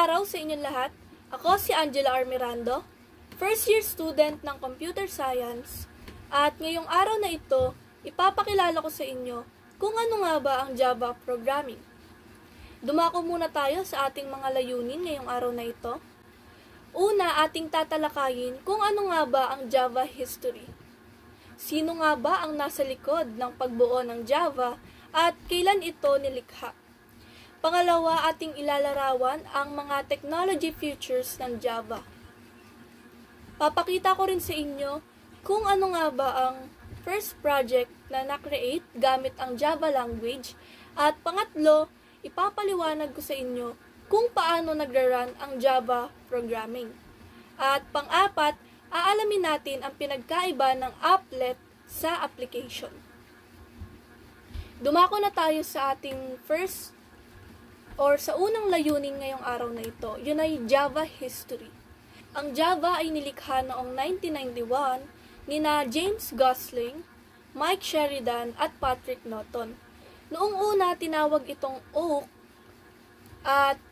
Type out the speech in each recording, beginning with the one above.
araw sa inyong lahat. Ako si Angela Armirando, first year student ng Computer Science, at ngayong araw na ito, ipapakilala ko sa inyo kung ano nga ba ang Java programming. Dumako muna tayo sa ating mga layunin ngayong araw na ito. Una, ating tatalakayin kung ano nga ba ang Java history. Sino nga ba ang nasa likod ng pagbuo ng Java at kailan ito nilikha? Pangalawa, ating ilalarawan ang mga technology features ng Java. Papakita ko rin sa inyo kung ano nga ba ang first project na na-create gamit ang Java language. At pangatlo, ipapaliwanag ko sa inyo kung paano nagra-run ang Java programming. At pang-apat, aalamin natin ang pinagkaiba ng applet sa application. Dumako na tayo sa ating sa unang layunin ngayong araw na ito. Yun ay Java history. Ang Java ay nilikha noong 1991 nina James Gosling, Mike Sheridan at Patrick Norton. Noong una, tinawag itong Oak, at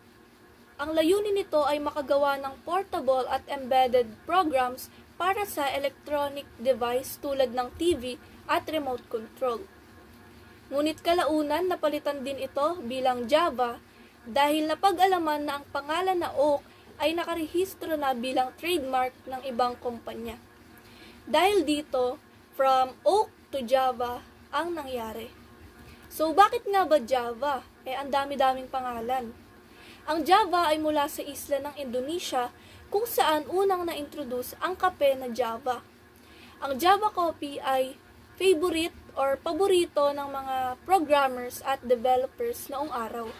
ang layunin nito ay makagawa ng portable at embedded programs para sa electronic device tulad ng TV at remote control. Ngunit kalaunan, napalitan din ito bilang Java dahil napag-alaman na ang pangalan na Oak ay nakarehistro na bilang trademark ng ibang kumpanya. Dahil dito, from Oak to Java ang nangyari. So, bakit nga ba Java? Ang dami-daming pangalan. Ang Java ay mula sa isla ng Indonesia kung saan unang na-introduce ang kape na Java. Ang Java coffee ay favorite or paborito ng mga programmers at developers noong araw.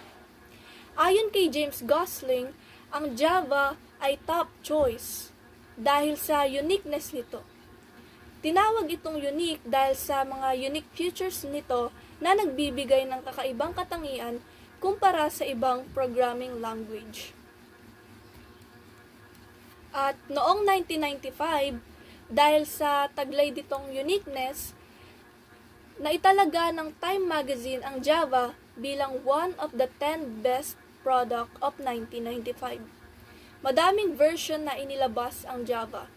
Ayon kay James Gosling, ang Java ay top choice dahil sa uniqueness nito. Tinawag itong unique dahil sa mga unique features nito na nagbibigay ng kakaibang katangian kumpara sa ibang programming language. At noong 1995, dahil sa taglay ditong uniqueness, naitalaga ng Time Magazine ang Java bilang one of the 10 best product of 1995. Madaming version na inilabas ang Java.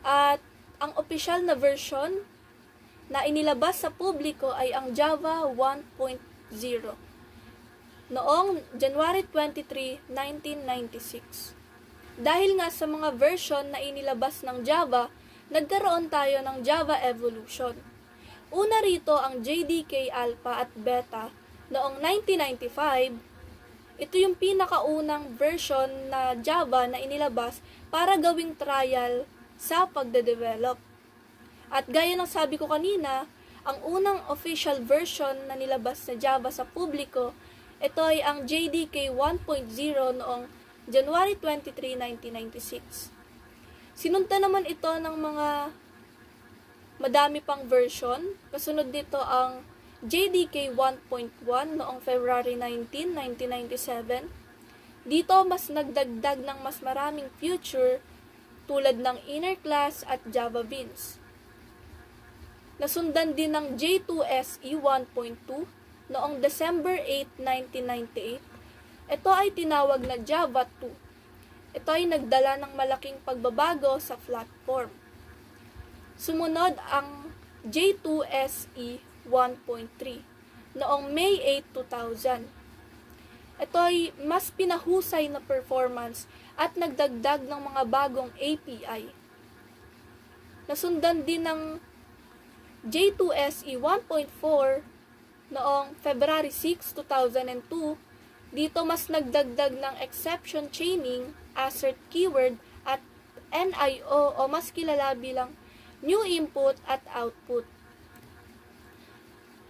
At ang opisyal na version na inilabas sa publiko ay ang Java 1.0 noong January 23, 1996. Dahil nga sa mga version na inilabas ng Java, nagkaroon tayo ng Java Evolution. Una rito ang JDK Alpha at Beta noong 1995. Ito yung pinakaunang version na Java na inilabas para gawing trial sa pagde-develop. At gaya ng sabi ko kanina, ang unang official version na nilabas na Java sa publiko, ito ay ang JDK 1.0 noong January 23, 1996. Sinunta naman ito ng mga madami pang version. Kasunod nito ang JDK 1.1 noong February 19, 1997. Dito mas nagdagdag ng mas maraming feature tulad ng inner class at Java Beans. Nasundan din ng J2SE 1.2 noong December 8, 1998. Ito ay tinawag na Java 2. Ito ay nagdala ng malaking pagbabago sa platform. Sumunod ang J2SE 1.3 noong May 8, 2000. Ito ay mas pinahusay na performance at nagdagdag ng mga bagong API. Nasundan din ng J2SE 1.4 noong February 6, 2002. Dito mas nagdagdag ng exception chaining, assert keyword, at NIO o mas kilala bilang new input at output.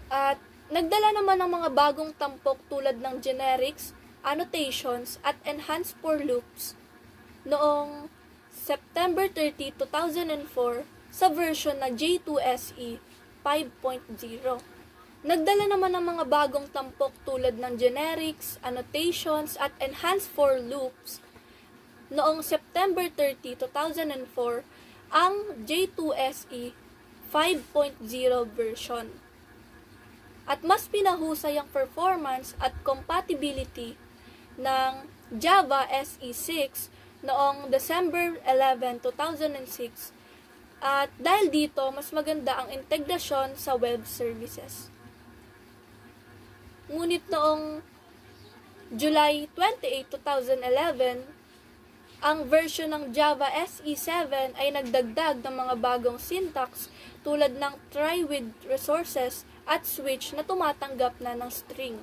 At nagdala naman ng mga bagong tampok tulad ng generics, annotations, at enhanced for loops noong September 30, 2004 sa version na J2SE 5.0. Nagdala naman ng mga bagong tampok tulad ng generics, annotations, at enhanced for loops noong September 30, 2004 ang J2SE 5.0 version. At mas pinahusay ang performance at compatibility ng Java SE6 noong December 11, 2006. At dahil dito, mas maganda ang integrasyon sa web services. Ngunit noong July 28, 2011, ang version ng Java SE7 ay nagdagdag ng mga bagong syntax tulad ng try with resources at switch na tumatanggap na ng string.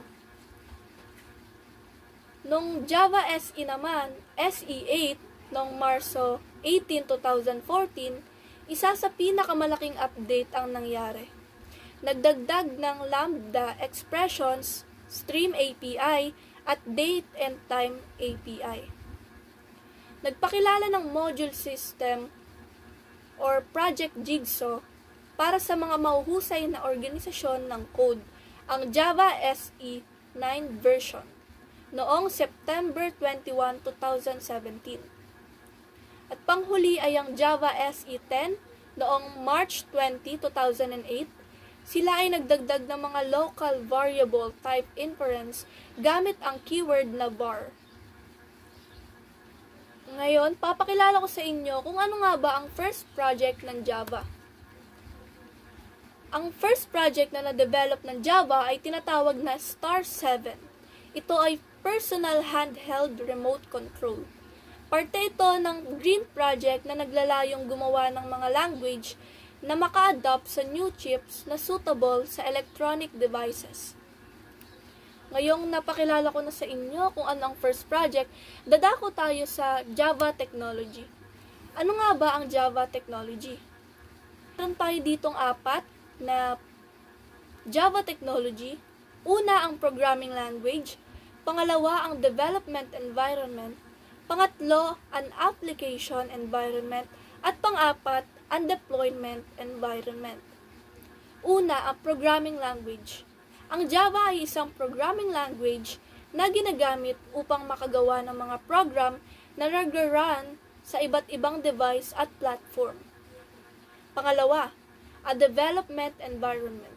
Nung Java SE naman, SE8 noong Marso 18, 2014, isa sa pinakamalaking update ang nangyari. Nagdagdag ng Lambda expressions, Stream API, at Date and Time API. Nagpakilala ng module system or Project Jigsaw para sa mga mahuhusay na organisasyon ng code, ang Java SE 9 version noong September 21, 2017. At panghuli ay ang Java SE 10 noong March 20, 2008. Sila ay nagdagdag ng mga local variable type inference gamit ang keyword na var. Ngayon, papakilala ko sa inyo kung ano nga ba ang first project ng Java. Ang first project na na-develop ng Java ay tinatawag na Star 7. Ito ay Personal Handheld Remote Control. Parte ito ng Green Project na naglalayong gumawa ng mga language na maka-adapt sa new chips na suitable sa electronic devices. Ngayong napakilala ko na sa inyo kung ano ang first project, dadako tayo sa Java technology. Ano nga ba ang Java technology? Meron tayo ditong 4 na Java technology. Una, ang programming language. Pangalawa, ang development environment. Pangatlo, an application environment. At pang-apat, ang deployment environment. Una, ang programming language. Ang Java ay isang programming language na ginagamit upang makagawa ng mga program na nag-run sa iba't ibang device at platform. Pangalawa, a development environment.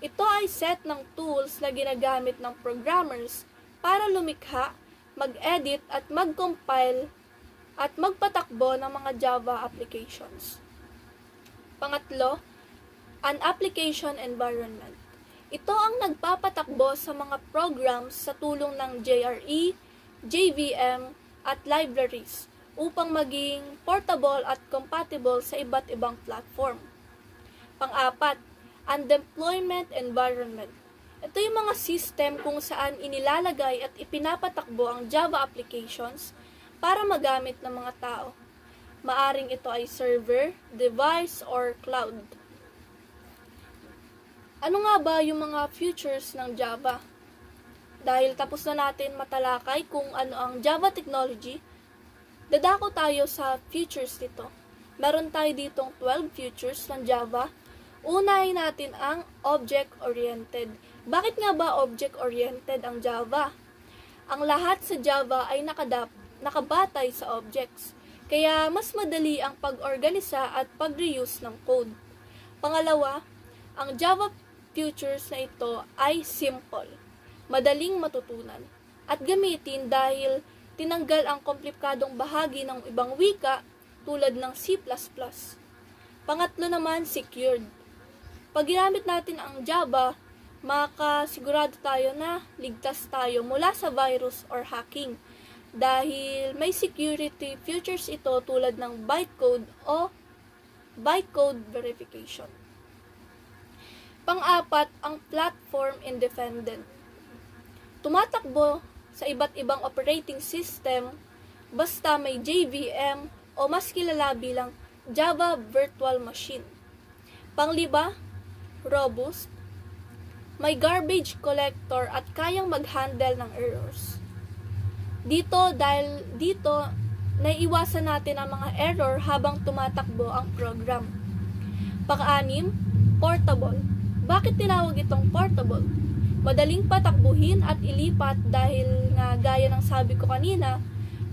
Ito ay set ng tools na ginagamit ng programmers para lumikha, mag-edit at mag-compile at magpatakbo ng mga Java applications. Pangatlo, an application environment. Ito ang nagpapatakbo sa mga programs sa tulong ng JRE, JVM, at libraries upang maging portable at compatible sa iba't ibang platform. Pang-apat, ang deployment environment. Ito yung mga system kung saan inilalagay at ipinapatakbo ang Java applications para magamit ng mga tao. Maaring ito ay server, device, or cloud. Ano nga ba yung mga features ng Java? Dahil tapos na natin matalakay kung ano ang Java technology, dadako tayo sa features nito. Meron tayo ditong 12 features ng Java. Unahin natin ang object-oriented. Bakit nga ba object-oriented ang Java? Ang lahat sa Java ay nakabatay sa objects. Kaya mas madali ang pag-organisa at pag-reuse ng code. Pangalawa, ang Java features na ito ay simple, madaling matutunan, at gamitin dahil tinanggal ang komplikadong bahagi ng ibang wika tulad ng C++. Pangatlo naman, secured. Pag ginamit natin ang Java, makasigurado tayo na ligtas tayo mula sa virus or hacking dahil may security features ito tulad ng bytecode o bytecode verification. Pang-apat, ang platform independent. Tumatakbo sa iba't ibang operating system basta may JVM o mas kilala bilang Java Virtual Machine. Panglima, robust. May garbage collector at kayang mag-handle ng errors. Dahil dito, naiiwasan natin ang mga error habang tumatakbo ang program. Pang-anim, portable. Bakit tinawag itong portable? Madaling patakbuhin at ilipat dahil nga gaya ng sabi ko kanina,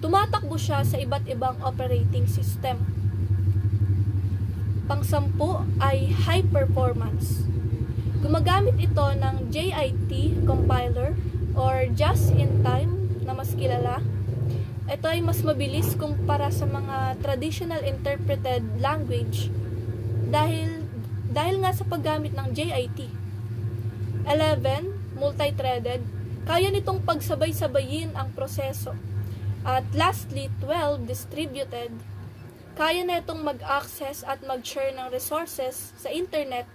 tumatakbo siya sa iba't ibang operating system. Pang-sampu ay high performance. Gumagamit ito ng JIT compiler or just-in-time na mas kilala ito ay mas mabilis kumpara sa mga traditional interpreted language dahil nga sa paggamit ng JIT. 11. Multi-threaded. Kaya nitong pagsabay-sabayin ang proseso. At lastly, 12. Distributed. Kaya na itong mag-access at mag-share ng resources sa internet,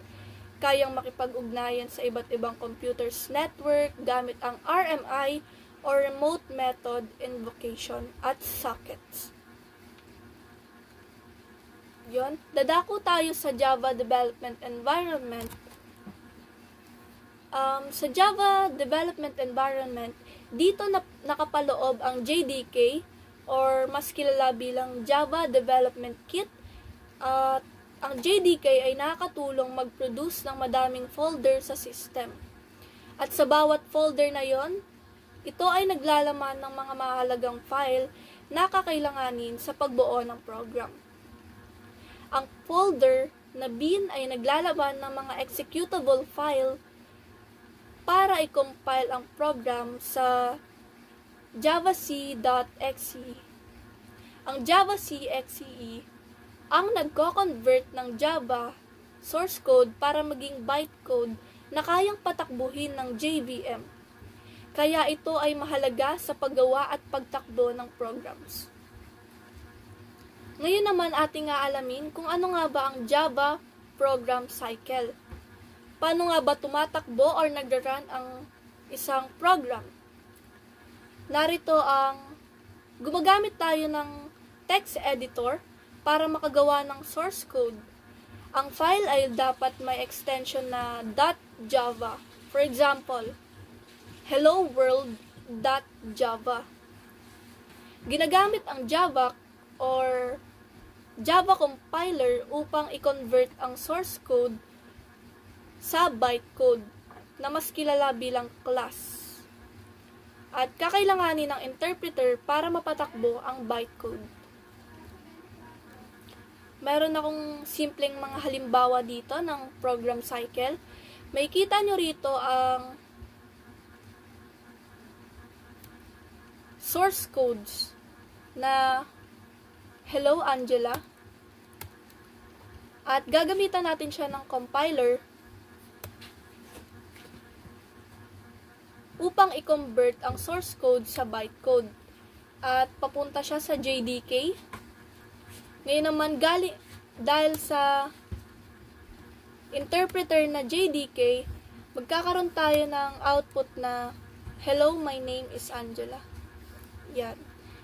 kayang makipag-ugnayan sa iba't ibang computers network gamit ang RMI or Remote Method Invocation at sockets. Yon, dadako tayo sa Java Development Environment. Sa Java Development Environment, dito nakapaloob ang JDK or mas kilala bilang Java Development Kit. At ang JDK ay nakakatulong mag-produce ng madaming folder sa system. At sa bawat folder na yon, ito ay naglalaman ng mga mahalagang file na kakailanganin sa pagbuo ng program. Ang folder na bin ay naglalaman ng mga executable file para i-compile ang program sa javac.exe. Ang javac.exe ang nagko-convert ng Java source code para maging bytecode na kayang patakbuhin ng JVM. Kaya ito ay mahalaga sa paggawa at pagtakbo ng programs. Ngayon naman ating aalamin kung ano nga ba ang Java program cycle. Paano nga ba tumatakbo or nagra-run ang isang program? Narito ang gumagamit tayo ng text editor para makagawa ng source code. Ang file ay dapat may extension na .java. For example, helloworld.java. Ginagamit ang Java or Java compiler upang i-convert ang source code sa bytecode na mas kilala bilang class. At kakailanganin ng interpreter para mapatakbo ang bytecode. Meron akong simpleng mga halimbawa dito ng program cycle. May kita nyo rito ang source codes na Hello Angela. At gagamitan natin siya ng compiler upang i-convert ang source code sa bytecode. At papunta siya sa JDK. Ngayon naman, dahil sa interpreter na JDK, magkakaroon tayo ng output na Hello, my name is Angela. Yan.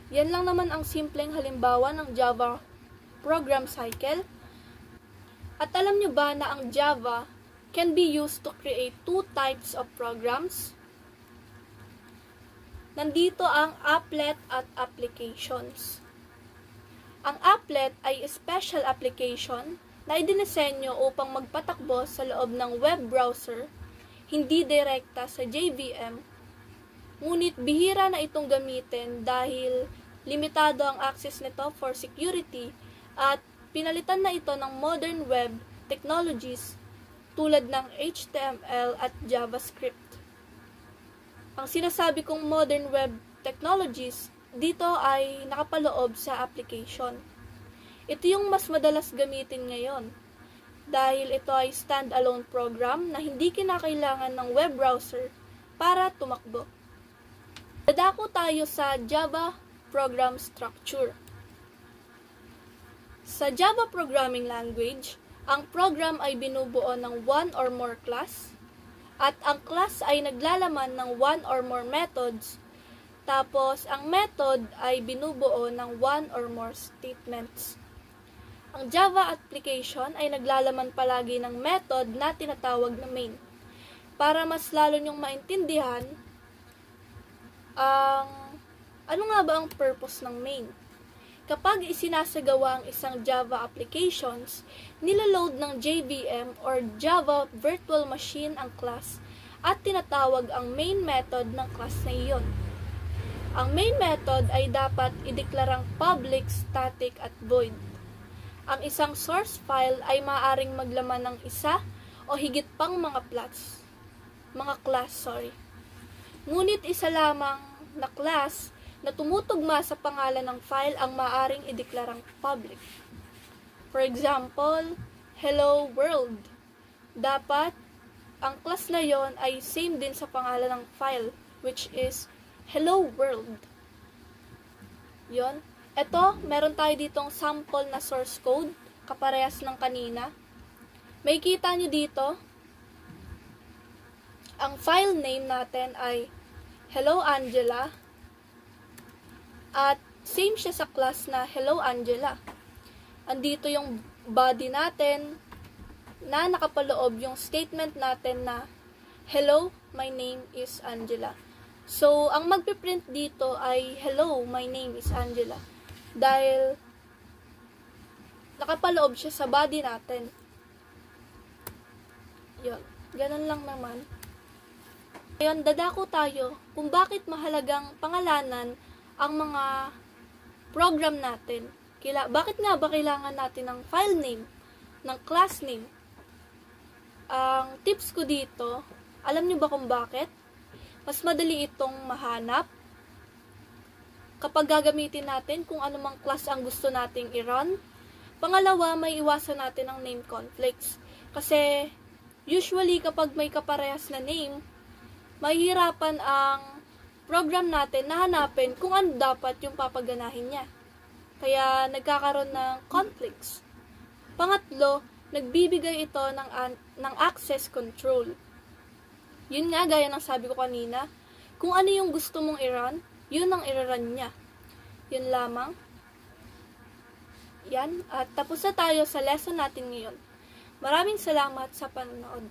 Yan lang naman ang simpleng halimbawa ng Java program cycle. At alam nyo ba na ang Java can be used to create two types of programs? Nandito ang applet at applications. Ang applet ay special application na idinisenyo upang magpatakbo sa loob ng web browser, hindi direkta sa JVM, ngunit bihira na itong gamitin dahil limitado ang access nito for security at pinalitan na ito ng modern web technologies tulad ng HTML at JavaScript. Ang sinasabi kong modern web technologies dito ay nakapaloob sa application. Ito yung mas madalas gamitin ngayon dahil ito ay standalone program na hindi kinakailangan ng web browser para tumakbo. Dadako tayo sa Java program structure. Sa Java programming language, ang program ay binubuo ng one or more class at ang class ay naglalaman ng one or more methods. Tapos, ang method ay binubuo ng one or more statements. Ang Java application ay naglalaman palagi ng method na tinatawag na main. Para mas lalo nyong maintindihan, ano nga ba ang purpose ng main? Kapag isinasagawa ang isang Java applications, nilaload ng JVM or Java Virtual Machine ang class at tinatawag ang main method ng class na iyon. Ang main method ay dapat ideklarang public, static, at void. Ang isang source file ay maaaring maglaman ng isa o higit pang mga class. Ngunit isa lamang na class na tumutugma sa pangalan ng file ang maaring ideklarang public. For example, hello world. Dapat ang class na yon ay same din sa pangalan ng file, which is hello world. Yon. Ito, meron tayo ditong sample na source code, kaparehas ng kanina. May kita nyo dito, ang file name natin ay Hello Angela, at same siya sa class na Hello Angela. Andito yung body natin na nakapaloob yung statement natin na Hello, my name is Angela. So, ang magpiprint dito ay Hello, my name is Angela. Dahil nakapaloob siya sa body natin. Yun. Ganun lang naman. Ngayon, dadako tayo kung bakit mahalagang pangalanan ang mga program natin. Bakit nga ba kailangan natin ng file name, ng class name? Ang tips ko dito, alam niyo ba kung bakit? Mas madali itong mahanap kapag gagamitin natin kung anumang class ang gusto nating i-run. Pangalawa, may iwasan natin ang name conflicts. Kasi, usually kapag may kaparehas na name, mahihirapan ang program natin na hanapin kung ano dapat yung papaganahin niya. Kaya, nagkakaroon ng conflicts. Pangatlo, nagbibigay ito ng access control. Yun nga, gaya ng sabi ko kanina, kung ano yung gusto mong i-run, yun ang i-run niya. Yun lamang. Yan. At tapos na tayo sa lesson natin ngayon. Maraming salamat sa panonood.